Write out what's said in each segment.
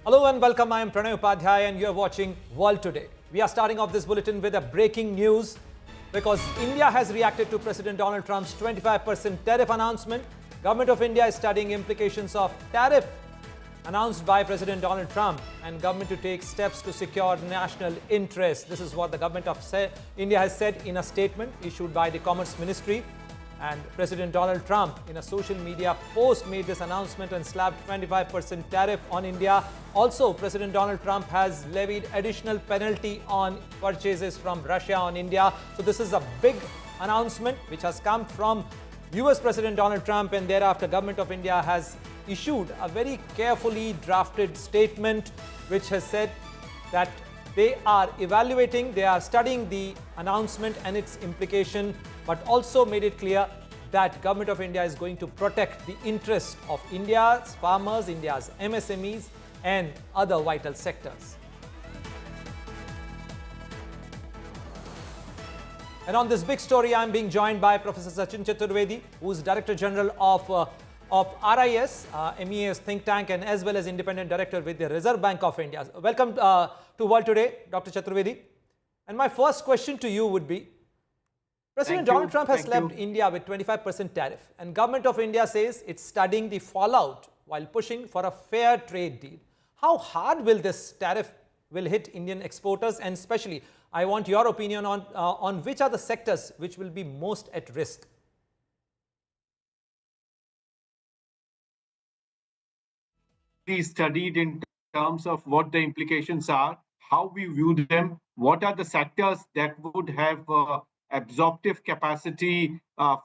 Hello and welcome. I am Pranay Upadhyay and you are watching World Today. We are starting off this bulletin with a breaking news because India has reacted to President Donald Trump's 25% tariff announcement. Government of India is studying implications of tariff announced by President Donald Trump and government to take steps to secure national interest. This is what the government of India has said in a statement issued by the Commerce Ministry. And President Donald Trump, in a social media post, made this announcement and slapped 25% tariff on India. Also, President Donald Trump has levied additional penalty on purchases from Russia on India. So this is a big announcement which has come from US President Donald Trump, and thereafter Government of India has issued a very carefully drafted statement which has said that they are evaluating, they are studying the announcement and its implication, but also made it clear that Government of India is going to protect the interests of India's farmers, India's MSMEs and other vital sectors. And on this big story, I am being joined by Professor Sachin Chaturvedi, who is Director General of RIS, MEA's think tank, and as well as Independent Director with the Reserve Bank of India. Welcome to World Today, Dr. Chaturvedi. And my first question to you would be, President Donald Trump has slapped India with 25% tariff, and Government of India says it's studying the fallout while pushing for a fair trade deal. How hard will this tariff hit Indian exporters, and especially, I want your opinion on which are the sectors which will be most at risk? Studied in terms of what the implications are, how we view them, what are the sectors that would have absorptive capacity of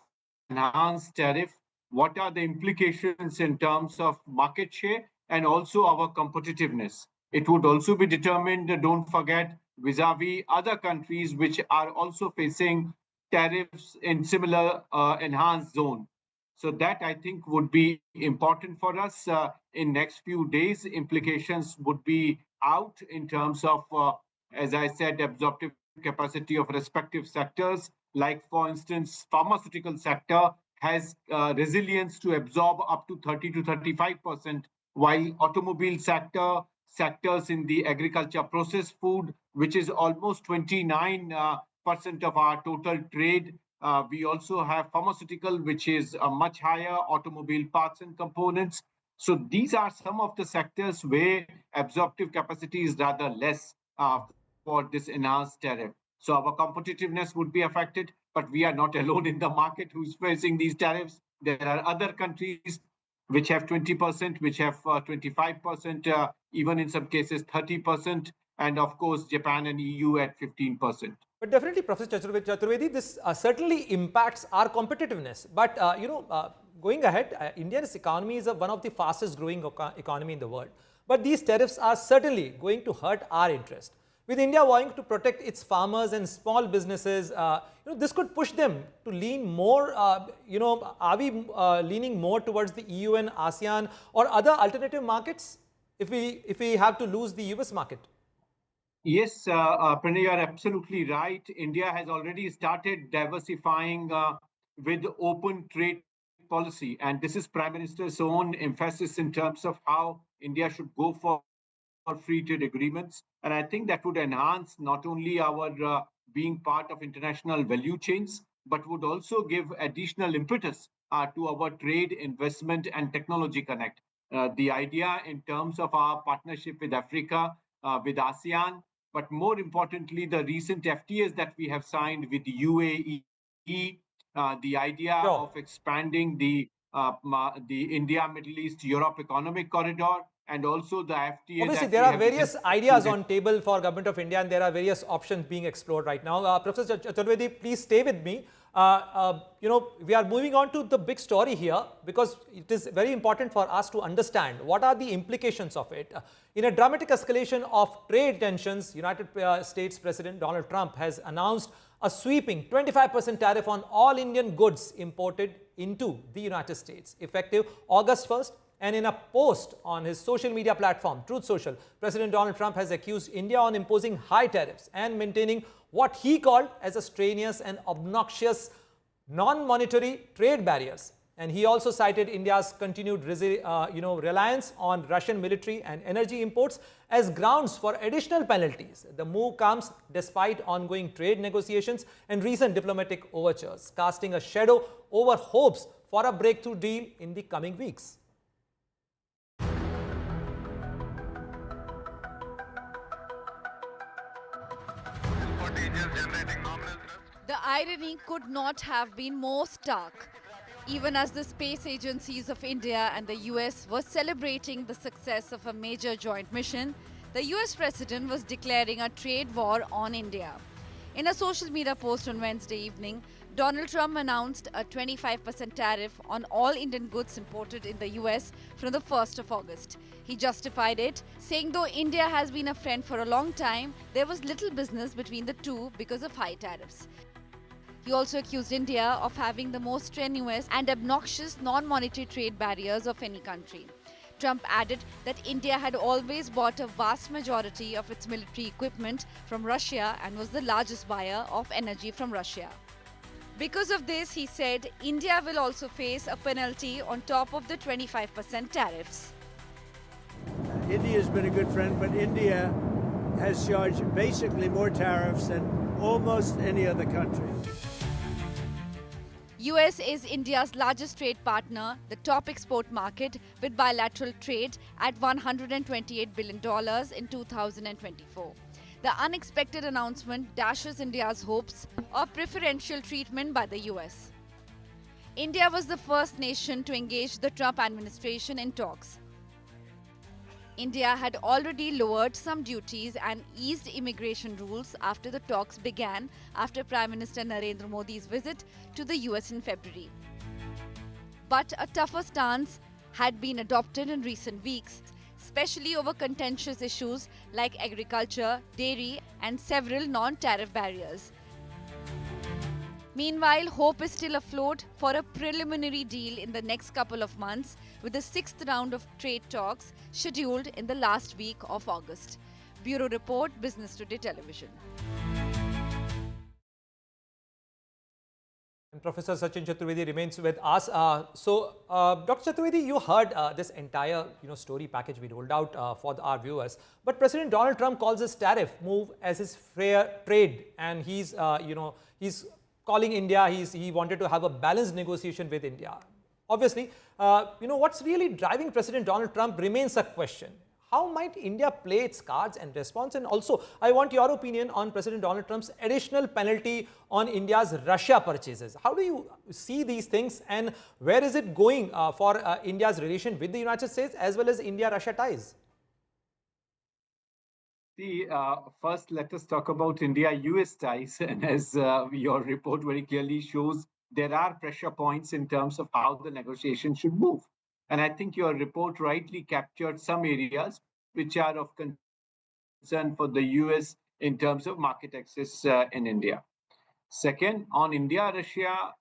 enhanced tariff, what are the implications in terms of market share and also our competitiveness. It would also be determined, don't forget, vis-a-vis other countries which are also facing tariffs in similar enhanced zone. So that, I think, would be important for us. In next few days, implications would be out in terms of, as I said, absorptive capacity of respective sectors. Like, for instance, pharmaceutical sector has resilience to absorb up to 30 to 35%, while automobile sectors in the agriculture processed food, which is almost 29% of our total trade. We also have pharmaceutical, which is much higher, automobile parts and components. So these are some of the sectors where absorptive capacity is rather less for this enhanced tariff. So our competitiveness would be affected, but we are not alone in the market who's facing these tariffs. There are other countries which have 20%, which have 25%, even in some cases 30%, and of course Japan and EU at 15%. But definitely, Professor Chaturvedi, this certainly impacts our competitiveness. But going ahead, India's economy is one of the fastest growing economy in the world. But these tariffs are certainly going to hurt our interest. With India wanting to protect its farmers and small businesses, this could push them to lean more. Are we leaning more towards the EU and ASEAN or other alternative markets if we have to lose the US market? Yes, Pranay, you are absolutely right. India has already started diversifying with open trade policy, and this is Prime Minister's own emphasis in terms of how India should go for free trade agreements. And I think that would enhance not only our being part of international value chains, but would also give additional impetus to our trade, investment, and technology connect. The idea in terms of our partnership with Africa, with ASEAN, but more importantly, the recent FTAs that we have signed with the UAE, the idea of expanding the India, Middle East, Europe economic corridor, and also the FTA. Obviously, there are various ideas on table for Government of India, and there are various options being explored right now. Professor Chaturvedi, please stay with me. We are moving on to the big story here because it is very important for us to understand what are the implications of it. In a dramatic escalation of trade tensions, United States President Donald Trump has announced a sweeping 25% tariff on all Indian goods imported into the United States, effective August 1st. And in a post on his social media platform, Truth Social, President Donald Trump has accused India on imposing high tariffs and maintaining what he called as a strenuous and obnoxious non-monetary trade barriers. And he also cited India's continued reliance on Russian military and energy imports as grounds for additional penalties. The move comes despite ongoing trade negotiations and recent diplomatic overtures, casting a shadow over hopes for a breakthrough deal in the coming weeks. The irony could not have been more stark. Even as the space agencies of India and the US were celebrating the success of a major joint mission, the US president was declaring a trade war on India. In a social media post on Wednesday evening, Donald Trump announced a 25% tariff on all Indian goods imported in the US from the 1st of August. He justified it, saying though India has been a friend for a long time, there was little business between the two because of high tariffs. He also accused India of having the most strenuous and obnoxious non-monetary trade barriers of any country. Trump added that India had always bought a vast majority of its military equipment from Russia and was the largest buyer of energy from Russia. Because of this, he said, India will also face a penalty on top of the 25% tariffs. India has been a good friend, but India has charged basically more tariffs than almost any other country. US is India's largest trade partner, the top export market with bilateral trade at $128 billion in 2024. The unexpected announcement dashes India's hopes of preferential treatment by the US. India was the first nation to engage the Trump administration in talks. India had already lowered some duties and eased immigration rules after the talks began after Prime Minister Narendra Modi's visit to the US in February. But a tougher stance had been adopted in recent weeks, especially over contentious issues like agriculture, dairy, and several non-tariff barriers. Meanwhile, hope is still afloat for a preliminary deal in the next couple of months, with the 6th round of trade talks scheduled in the last week of August. Bureau Report, Business Today Television. And Professor Sachin Chaturvedi remains with us. Dr. Chaturvedi, you heard this entire story package we rolled out for our viewers. But President Donald Trump calls this tariff move as his fair trade, and he's calling India. He wanted to have a balanced negotiation with India. Obviously, what's really driving President Donald Trump remains a question. How might India play its cards and respond? And also, I want your opinion on President Donald Trump's additional penalty on India's Russia purchases. How do you see these things, and where is it going for India's relation with the United States as well as India-Russia ties? First, let us talk about India-US ties. And as your report very clearly shows, there are pressure points in terms of how the negotiation should move. And I think your report rightly captured some areas which are of concern for the US in terms of market access in India. Second, on India-Russia,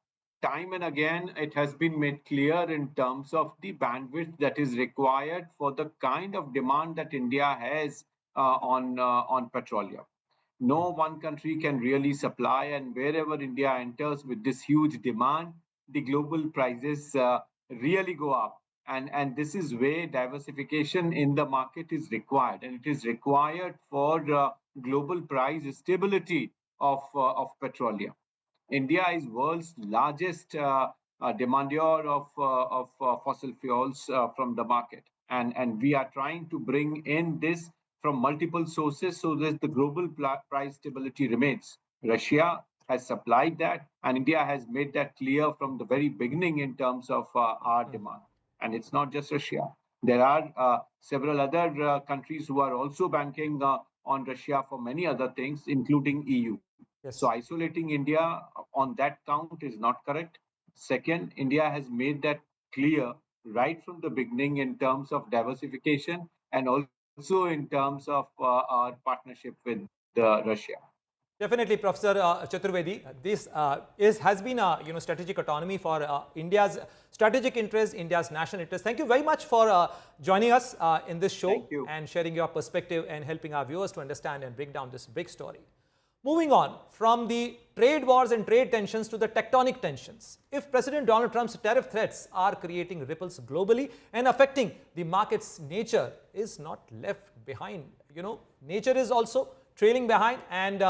time and again, it has been made clear in terms of the bandwidth that is required for the kind of demand that India has on petroleum. No one country can really supply, and wherever India enters with this huge demand, the global prices really go up. And this is where diversification in the market is required, and it is required for global price stability of petroleum. India is world's largest demander of fossil fuels from the market, and we are trying to bring in this from multiple sources so that the global price stability remains. Russia has supplied that, and India has made that clear from the very beginning in terms of our demand. And it's not just Russia. There are several other countries who are also banking on Russia for many other things, including EU. Yes. So isolating India on that count is not correct. Second, India has made that clear right from the beginning in terms of diversification and also in terms of our partnership with Russia. Definitely, Professor Chaturvedi, this has been a strategic autonomy for India's strategic interest, India's national interest. Thank you very much for joining us in this show and sharing your perspective and helping our viewers to understand and break down this big story. Moving on from the trade wars and trade tensions to the tectonic tensions. If President Donald Trump's tariff threats are creating ripples globally and affecting the market's, nature is not left behind. Nature is also trailing behind, and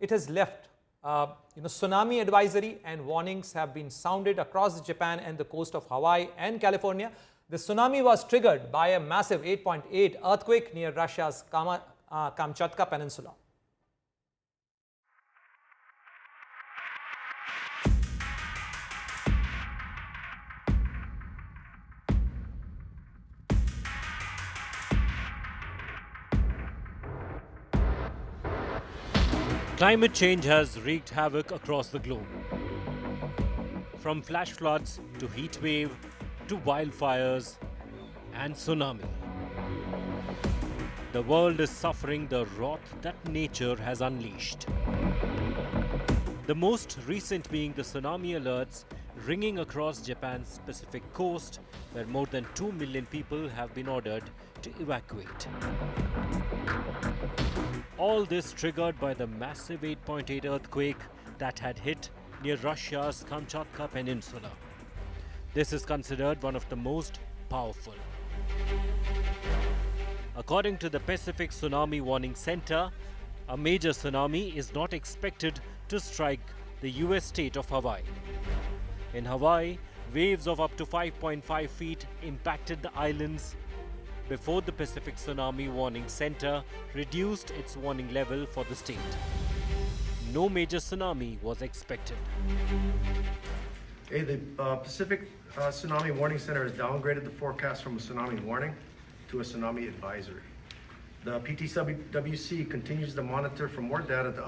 it has left tsunami advisory and warnings have been sounded across Japan and the coast of Hawaii and California. The tsunami was triggered by a massive 8.8 earthquake near Russia's Kamchatka peninsula. Climate change has wreaked havoc across the globe. From flash floods to heat wave to wildfires and tsunami. The world is suffering the wrath that nature has unleashed. The most recent being the tsunami alerts ringing across Japan's Pacific coast, where more than 2 million people have been ordered to evacuate. All this triggered by the massive 8.8 earthquake that had hit near Russia's Kamchatka peninsula. This is considered one of the most powerful. According to the Pacific Tsunami Warning Center, a major tsunami is not expected to strike the US state of Hawaii. In Hawaii, waves of up to 5.5 feet impacted the islands before the Pacific Tsunami Warning Center reduced its warning level for the state. No major tsunami was expected. The Pacific Tsunami Warning Center has downgraded the forecast from a tsunami warning to a tsunami advisory. The PTWC continues to monitor for more data to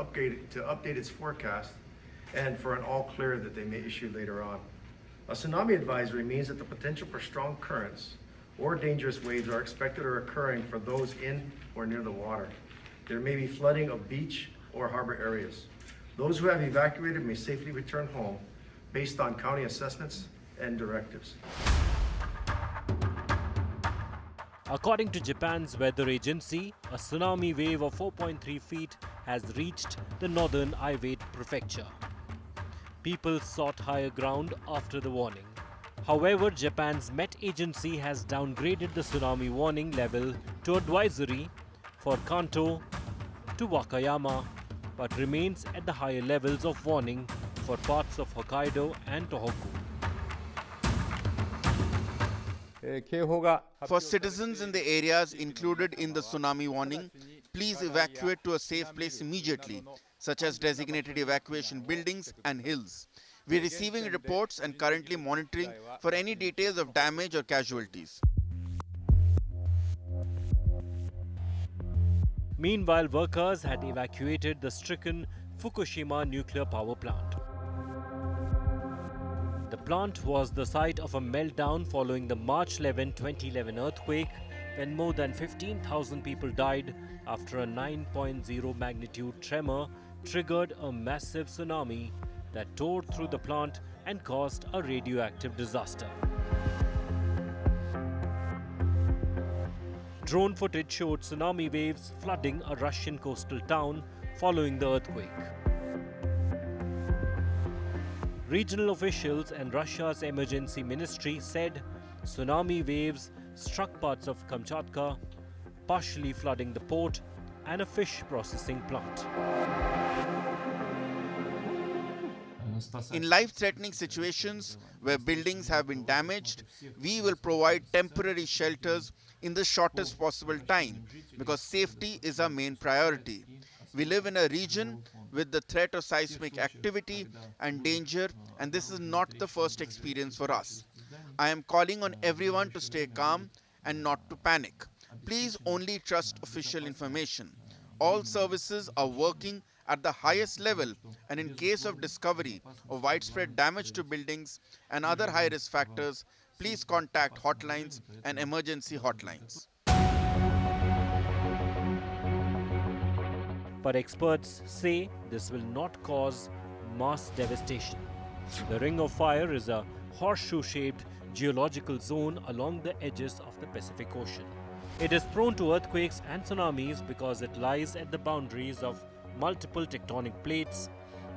update its forecast and for an all clear that they may issue later on. A tsunami advisory means that the potential for strong currents or dangerous waves are expected or occurring for those in or near the water. There may be flooding of beach or harbor areas. Those who have evacuated may safely return home based on county assessments and directives. According to Japan's weather agency, a tsunami wave of 4.3 feet has reached the northern Iwate prefecture. People sought higher ground after the warning. However, Japan's Met Agency has downgraded the tsunami warning level to advisory for Kanto to Wakayama, but remains at the higher levels of warning for parts of Hokkaido and Tohoku. For citizens in the areas included in the tsunami warning, please evacuate to a safe place immediately, such as designated evacuation buildings and hills. We are receiving reports and currently monitoring for any details of damage or casualties. Meanwhile, workers had evacuated the stricken Fukushima nuclear power plant. The plant was the site of a meltdown following the March 11, 2011 earthquake, when more than 15,000 people died after a 9.0 magnitude tremor triggered a massive tsunami that tore through the plant and caused a radioactive disaster. Drone footage showed tsunami waves flooding a Russian coastal town following the earthquake. Regional officials and Russia's emergency ministry said tsunami waves struck parts of Kamchatka, partially flooding the port and a fish processing plant. In life-threatening situations where buildings have been damaged, we will provide temporary shelters in the shortest possible time because safety is our main priority. We live in a region with the threat of seismic activity and danger, and this is not the first experience for us. I am calling on everyone to stay calm and not to panic. Please only trust official information. All services are working at the highest level, and in case of discovery of widespread damage to buildings and other high-risk factors, please contact hotlines and emergency hotlines. But experts say this will not cause mass devastation. The Ring of Fire is a horseshoe-shaped geological zone along the edges of the Pacific Ocean. It is prone to earthquakes and tsunamis because it lies at the boundaries of multiple tectonic plates,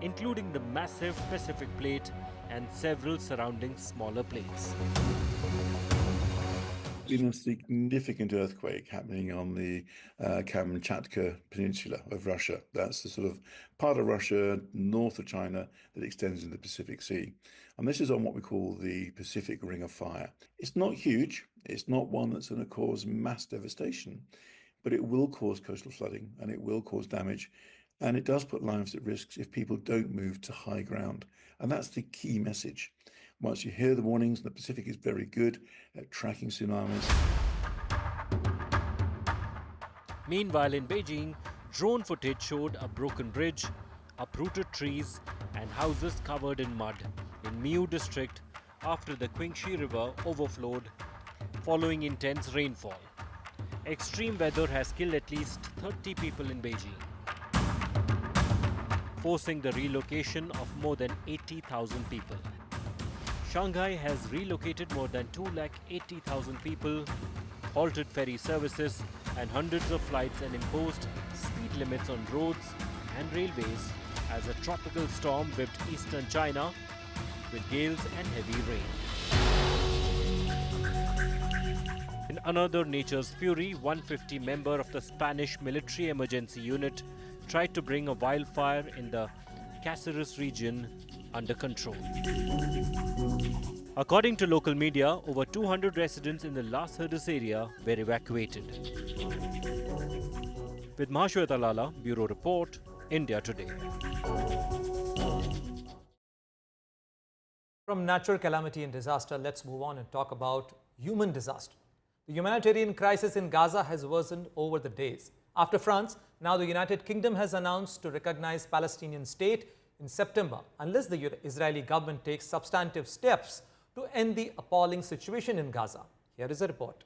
including the massive Pacific Plate and several surrounding smaller plates. Been a significant earthquake happening on the Kamchatka peninsula of Russia. That's the sort of part of Russia north of China that extends into the Pacific Sea. And this is on what we call the Pacific Ring of Fire. It's not huge. It's not one that's going to cause mass devastation, but it will cause coastal flooding and it will cause damage. And it does put lives at risk if people don't move to high ground. And that's the key message. Once you hear the warnings, the Pacific is very good at tracking tsunamis. Meanwhile, in Beijing, drone footage showed a broken bridge, uprooted trees, and houses covered in mud in Miu district after the Qingxi River overflowed following intense rainfall. Extreme weather has killed at least 30 people in Beijing, forcing the relocation of more than 80,000 people. Shanghai has relocated more than 280,000 people, halted ferry services and hundreds of flights, and imposed speed limits on roads and railways as a tropical storm whipped eastern China with gales and heavy rain. In another nature's fury, 150 member of the Spanish military emergency unit tried to bring a wildfire in the Cáceres region under control. According to local media, over 200 residents in the Las Herdes area were evacuated. With Mahashweta Talala, Bureau Report, India Today. From natural calamity and disaster, let's move on and talk about human disaster. The humanitarian crisis in Gaza has worsened over the days. After France, now the United Kingdom has announced to recognize Palestinian state in September, unless the Israeli government takes substantive steps to end the appalling situation in Gaza. Here is a report.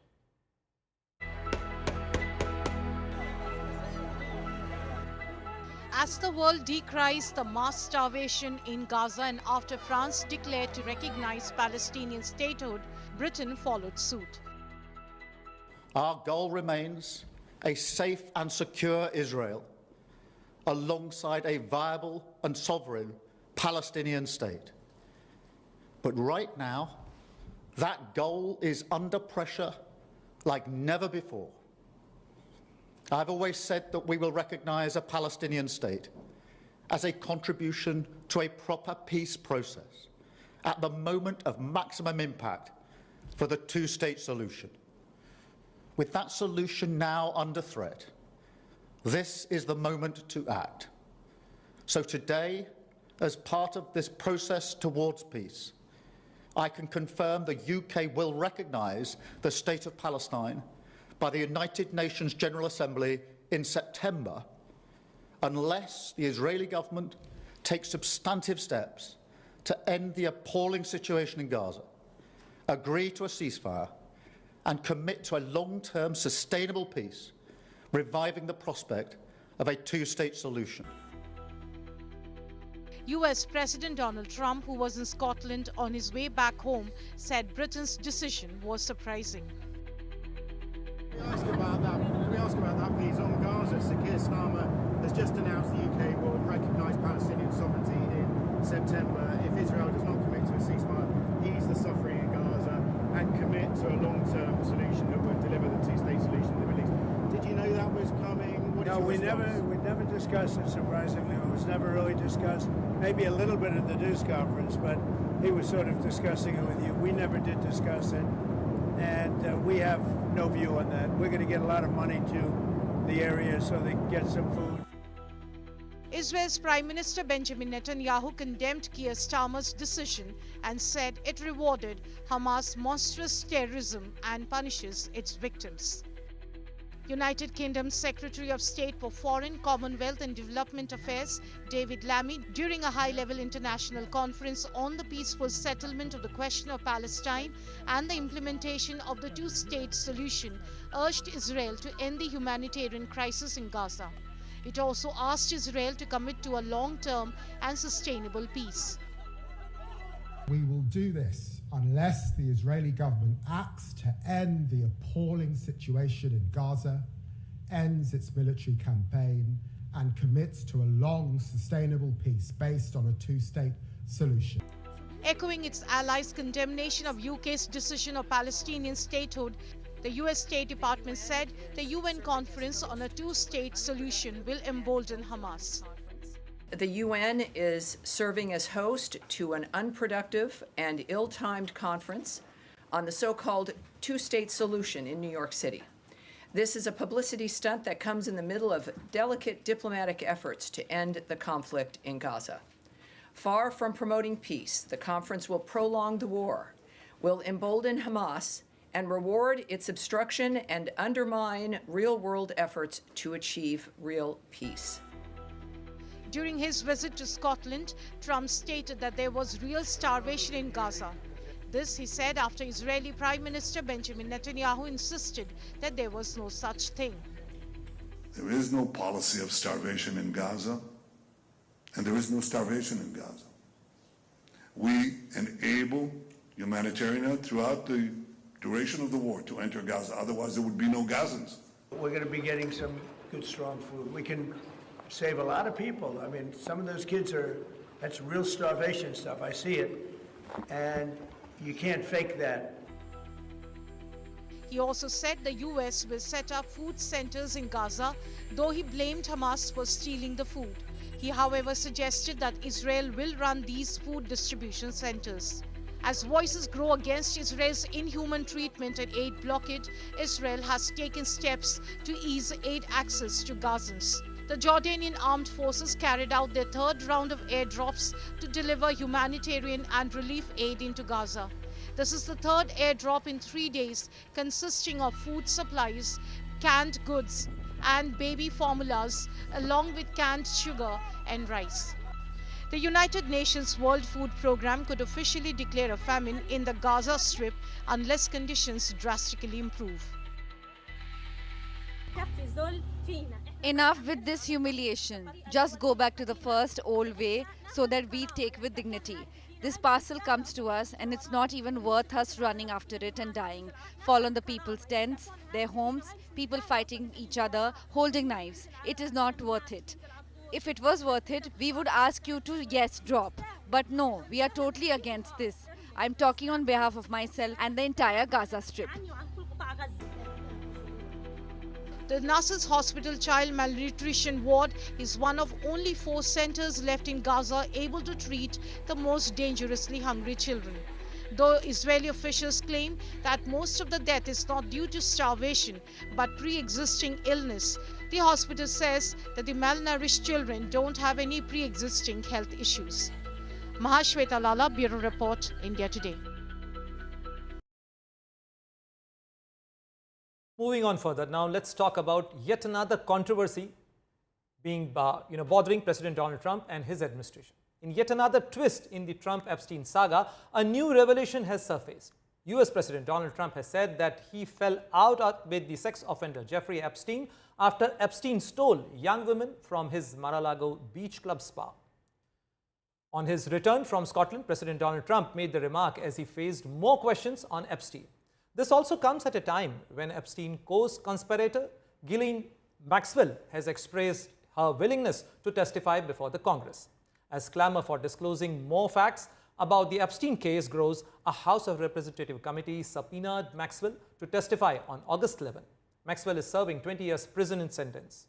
As the world decries the mass starvation in Gaza and after France declared to recognize Palestinian statehood, Britain followed suit. Our goal remains a safe and secure Israel, alongside a viable and sovereign Palestinian state. But right now, that goal is under pressure like never before. I've always said that we will recognize a Palestinian state as a contribution to a proper peace process at the moment of maximum impact for the two-state solution. With that solution now under threat, this is the moment to act. So today, as part of this process towards peace, I can confirm the UK will recognise the State of Palestine by the United Nations General Assembly in September, unless the Israeli government takes substantive steps to end the appalling situation in Gaza, agree to a ceasefire, and commit to a long-term sustainable peace, reviving the prospect of a two-state solution. US President Donald Trump, who was in Scotland on his way back home, said Britain's decision was surprising. Can we ask about that, please? On Gaza, Sir Keir Starmer has just announced the UK will recognise Palestinian sovereignty in September. If Israel does not commit to a ceasefire, ease the suffering in Gaza, and commit to a long-term solution that would deliver the two-state solution in the Middle East. Did you know that was coming? No, we never discussed it, surprisingly. It was never really discussed. Maybe a little bit at the news conference, but he was sort of discussing it with you. We never did discuss it, and we have no view on that. We're going to get a lot of money to the area so they can get some food. Israel's Prime Minister Benjamin Netanyahu condemned Keir Starmer's decision and said it rewarded Hamas' monstrous terrorism and punishes its victims. United Kingdom's Secretary of State for Foreign, Commonwealth and Development Affairs, David Lammy, during a high-level international conference on the peaceful settlement of the question of Palestine and the implementation of the two-state solution, urged Israel to end the humanitarian crisis in Gaza. It also asked Israel to commit to a long-term and sustainable peace. We will do this unless the Israeli government acts to end the appalling situation in Gaza, ends its military campaign, and commits to a long, sustainable peace based on a two-state solution. Echoing its allies' condemnation of UK's decision of Palestinian statehood, the US State Department said the UN conference on a two-state solution will embolden Hamas. The UN is serving as host to an unproductive and ill-timed conference on the so-called two-state solution in New York City. This is a publicity stunt that comes in the middle of delicate diplomatic efforts to end the conflict in Gaza. Far from promoting peace, the conference will prolong the war, will embolden Hamas, and reward its obstruction and undermine real-world efforts to achieve real peace. During his visit to Scotland, Trump stated that there was real starvation in Gaza. This, he said, after Israeli Prime Minister Benjamin Netanyahu insisted that there was no such thing. There is no policy of starvation in Gaza, and there is no starvation in Gaza. We enable humanitarian aid throughout the duration of the war to enter Gaza. Otherwise, there would be no Gazans. We're going to be getting some good, strong food. We can save a lot of people. I mean, some of those kids that's real starvation stuff. I see it. And you can't fake that. He also said the US will set up food centers in Gaza, though he blamed Hamas for stealing the food. He, however, suggested that Israel will run these food distribution centers. As voices grow against Israel's inhuman treatment and aid blockade, Israel has taken steps to ease aid access to Gazans. The Jordanian armed forces carried out their third round of airdrops to deliver humanitarian and relief aid into Gaza. This is the third airdrop in 3 days, consisting of food supplies, canned goods, and baby formulas, along with canned sugar and rice. The United Nations World Food Programme could officially declare a famine in the Gaza Strip unless conditions drastically improve. Enough with this humiliation. Just go back to the first old way so that we take with dignity. This parcel comes to us and it's not even worth us running after it and dying. Fall on the people's tents, their homes, people fighting each other, holding knives. It is not worth it. If it was worth it, we would ask you to, yes, drop. But no, we are totally against this. I'm talking on behalf of myself and the entire Gaza Strip. The Nasser's Hospital Child Malnutrition Ward is one of only 4 centers left in Gaza able to treat the most dangerously hungry children. Though Israeli officials claim that most of the death is not due to starvation but pre-existing illness, the hospital says that the malnourished children don't have any pre-existing health issues. Mahashweta Lala, Bureau Report, India Today. Moving on further, now let's talk about yet another controversy being bothering President Donald Trump and his administration. In yet another twist in the Trump-Epstein saga, a new revelation has surfaced. US President Donald Trump has said that he fell out with the sex offender Jeffrey Epstein after Epstein stole young women from his Mar-a-Lago beach club spa. On his return from Scotland, President Donald Trump made the remark as he faced more questions on Epstein. This also comes at a time when Epstein co-conspirator Ghislaine Maxwell has expressed her willingness to testify before the Congress. As clamor for disclosing more facts about the Epstein case grows, a House of Representatives committee subpoenaed Maxwell to testify on August 11. Maxwell is serving 20 years prison sentence.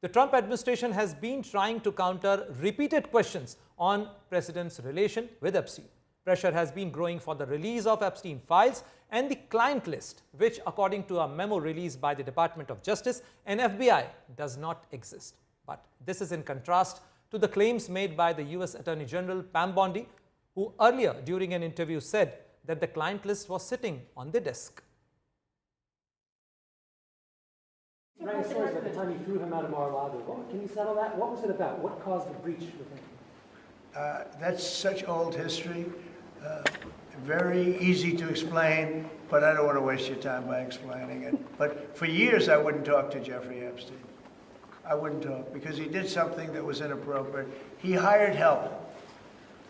The Trump administration has been trying to counter repeated questions on President's relation with Epstein. Pressure has been growing for the release of Epstein files and the client list, which, according to a memo released by the Department of Justice and FBI, does not exist. But this is in contrast to the claims made by the US Attorney General Pam Bondi, who earlier during an interview said that the client list was sitting on the desk. Ran stories about the time you threw him out of mar-a-lago. Can you settle that? What was it about? What caused the breach with him? That's such old history. Very easy to explain, but I don't want to waste your time by explaining it. But for years, I wouldn't talk to Jeffrey Epstein. I wouldn't talk because he did something that was inappropriate. He hired help.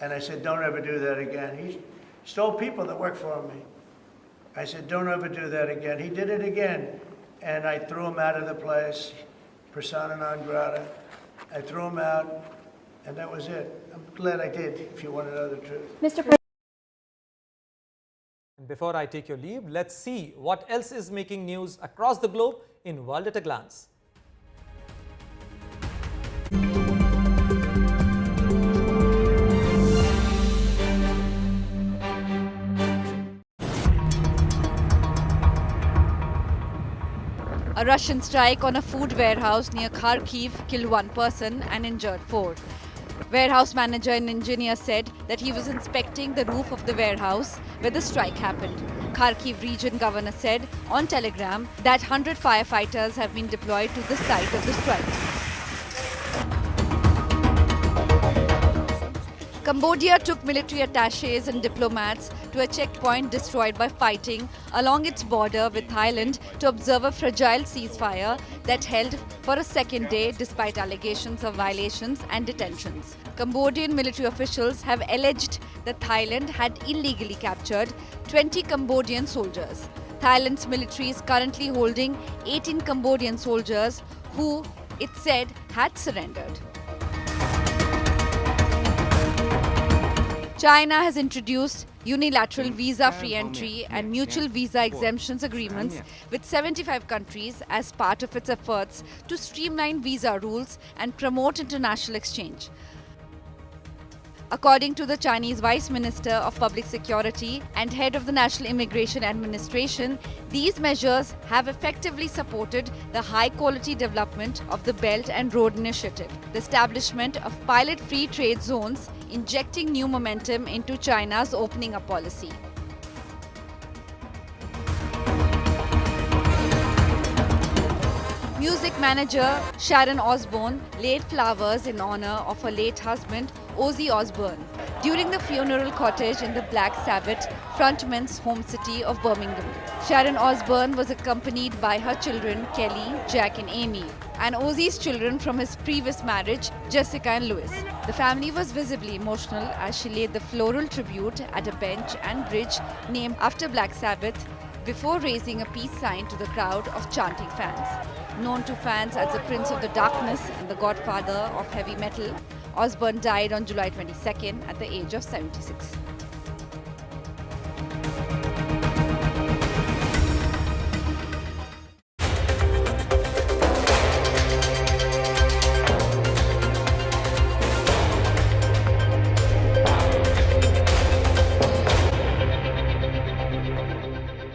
And I said, don't ever do that again. He stole people that worked for me. I said, don't ever do that again. He did it again. And I threw him out of the place, persona non grata. I threw them out, and that was it. I'm glad I did, if you want to know the truth. Mr. President. Before I take your leave, let's see what else is making news across the globe in World at a Glance. A Russian strike on a food warehouse near Kharkiv killed one person and injured 4. Warehouse manager and engineer said that he was inspecting the roof of the warehouse where the strike happened. Kharkiv region governor said on Telegram that 100 firefighters have been deployed to the site of the strike. Cambodia took military attaches and diplomats to a checkpoint destroyed by fighting along its border with Thailand to observe a fragile ceasefire that held for a second day despite allegations of violations and detentions. Cambodian military officials have alleged that Thailand had illegally captured 20 Cambodian soldiers. Thailand's military is currently holding 18 Cambodian soldiers who, it said, had surrendered. China has introduced unilateral visa-free entry and mutual visa exemptions agreements with 75 countries as part of its efforts to streamline visa rules and promote international exchange. According to the Chinese Vice Minister of Public Security and head of the National Immigration Administration, these measures have effectively supported the high-quality development of the Belt and Road Initiative, the establishment of pilot-free trade zones, injecting new momentum into China's opening up policy. Music manager Sharon Osbourne laid flowers in honor of her late husband Ozzy Osbourne during the funeral cortege in the Black Sabbath frontman's home city of Birmingham. Sharon Osbourne was accompanied by her children Kelly, Jack and Amy, and Ozzy's children from his previous marriage, Jessica and Louis. The family was visibly emotional as she laid the floral tribute at a bench and bridge named after Black Sabbath before raising a peace sign to the crowd of chanting fans. Known to fans as the Prince of the Darkness and the Godfather of heavy metal, Osbourne died on July 22nd at the age of 76.